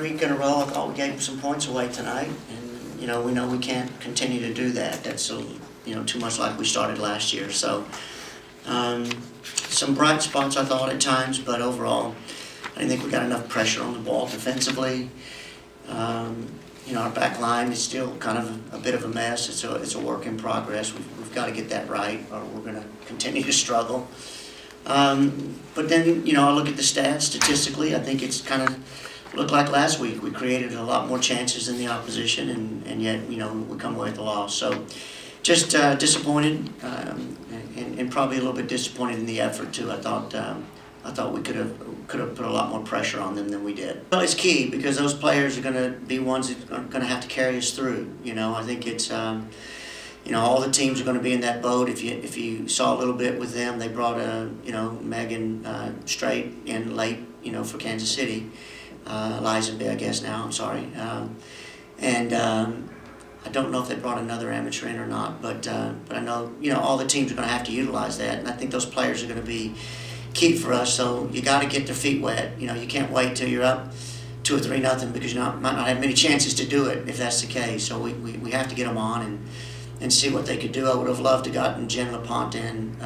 week in a row, I thought we gave them some points away tonight, and we know we can't continue to do that. That's too much like we started last year. So some bright spots I thought at times, but overall, I didn't think we got enough pressure on the ball defensively. Our back line is still kind of a bit of a mess. It's a work in progress. We've got to get that right, or we're going to continue to struggle. But then, I look at the stats statistically. I think it's kind of looked like last week. We created a lot more chances than the opposition, and yet, we come away with a loss. So just disappointed, and probably a little bit disappointed in the effort too. I thought we could have put a lot more pressure on them than we did. Well, it's key because those players are going to be ones that are going to have to carry us through. I think it's all the teams are going to be in that boat. If you saw a little bit with them, they brought Megan Straight in late for Kansas City, Lizenby, I guess now. I'm sorry, and I don't know if they brought another amateur in or not, but I know all the teams are going to have to utilize that, and I think those players are going to be key for us. So you got to get their feet wet. You can't wait till you're up 2 or 3-0 because you might not have many chances to do it if that's the case. So we have to get them on and see what they could do. I would have loved to have gotten Jen LaPonte in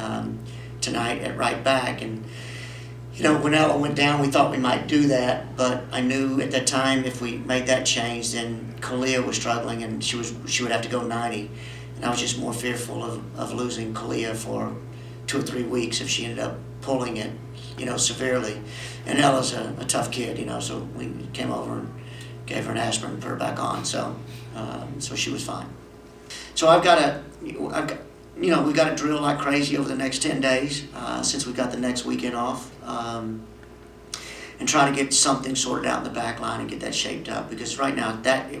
tonight at right back, and when Ella went down, we thought we might do that, but I knew at that time if we made that change, then Kalia was struggling and she would have to go 90, and I was just more fearful of losing Kalia for 2 or 3 weeks if she ended up pulling it, severely. And Ella's a tough kid, so we came over and gave her an aspirin and put her back on, so she was fine. So we've got to drill like crazy over the next 10 days since we've got the next weekend off, and try to get something sorted out in the back line and get that shaped up, because right now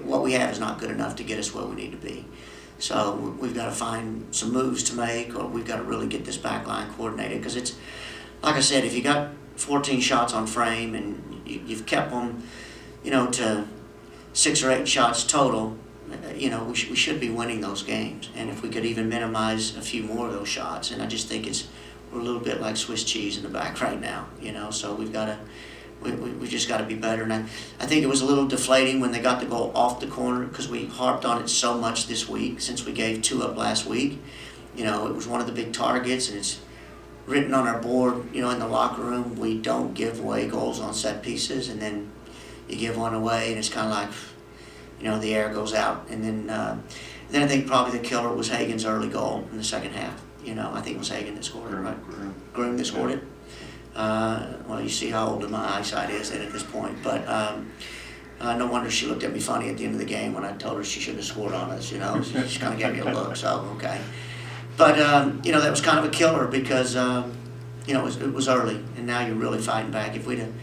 what we have is not good enough to get us where we need to be. So we've got to find some moves to make, or we've got to really get this back line coordinated, because it's, like I said, if you got 14 shots on frame and you've kept them, to 6 or 8 shots total, we should be winning those games. And if we could even minimize a few more of those shots, and I just think we're a little bit like Swiss cheese in the back right now, so we just got to be better. And I think it was a little deflating when they got the goal off the corner, because we harped on it so much this week since we gave 2 up last week. It was one of the big targets, and it's written on our board, in the locker room. We don't give away goals on set pieces, and then you give one away, and it's kind of like, the air goes out. And then I think probably the killer was Hagen's early goal in the second half. I think it was Hagen that scored it, right? Groom that scored it. Well, you see how old my eyesight is at this point. But no wonder she looked at me funny at the end of the game when I told her she shouldn't have scored on us. She kind of gave me a look. So okay. But that was kind of a killer because it was early, and now you're really fighting back. If we'd have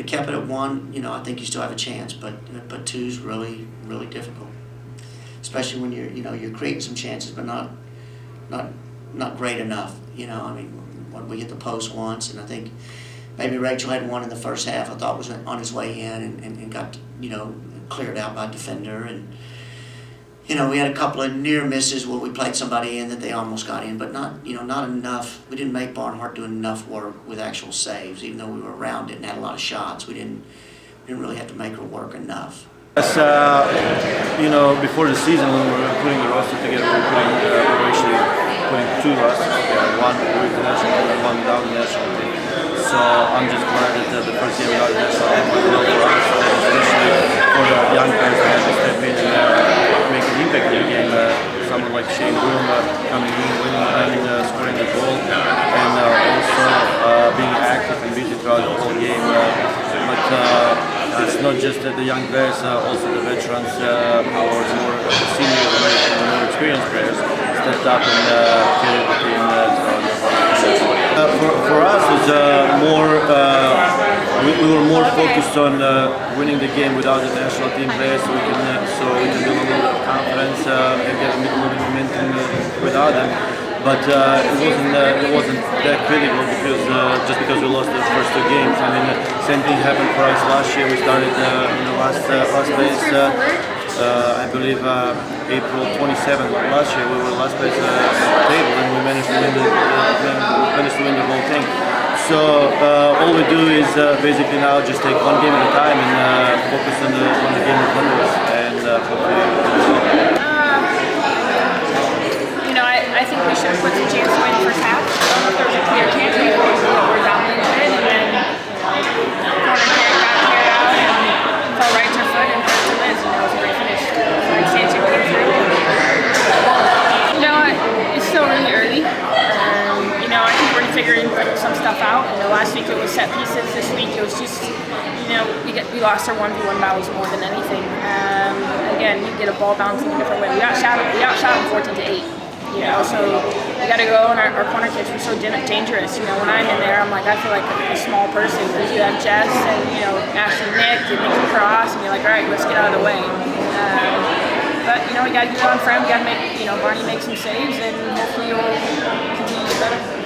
kept it at 1, I think you still have a chance. But 2's really, really difficult, especially when you're creating some chances, but not great enough. When we hit the post once, and I think maybe Rachel had one in the first half I thought was on his way in and got cleared out by a defender, and we had a couple of near misses where we played somebody in that they almost got in, but not enough. We didn't make Barnhart do enough work with actual saves, even though we were around it and had a lot of shots. We didn't really have to make her work enough. Yes, before the season when we were putting the roster together, we were actually putting 2 rosters together, one with the national team and one without the national team. So I'm just glad that the first game without the national team was well for us, especially for the young players that had to step in and make an impact in the game. Someone like Shane Groom coming in, winning and scoring the goal, and also being active and busy throughout the whole game. It's not just the young players, also the veterans, our more senior and more experienced players stepped up and carried the team for us, it's we were more focused on winning the game without the national team players, so we can build a little bit of confidence and get a little bit of momentum without them. But it wasn't that critical just because we lost the first 2 games. I mean, same thing happened for us last year. We started in the last place. I believe April 27th last year. We were last place on the table, and we managed to win the whole thing. So all we do is basically now just take one game at a time and focus on the set pieces this week, it was just, we lost our 1v1 battles more than anything. Again, you get a ball bounce in a different way. We outshot them 14-8. So we got to go, and our corner kicks were so dangerous. When I'm in there, I'm like, I feel like a small person because you have Jess and Ashley Nick and Nikki Cross, and you're like, all right, let's get out of the way. But we got to get on frame. We got to make Barney make some saves, and hopefully we'll continue to get better.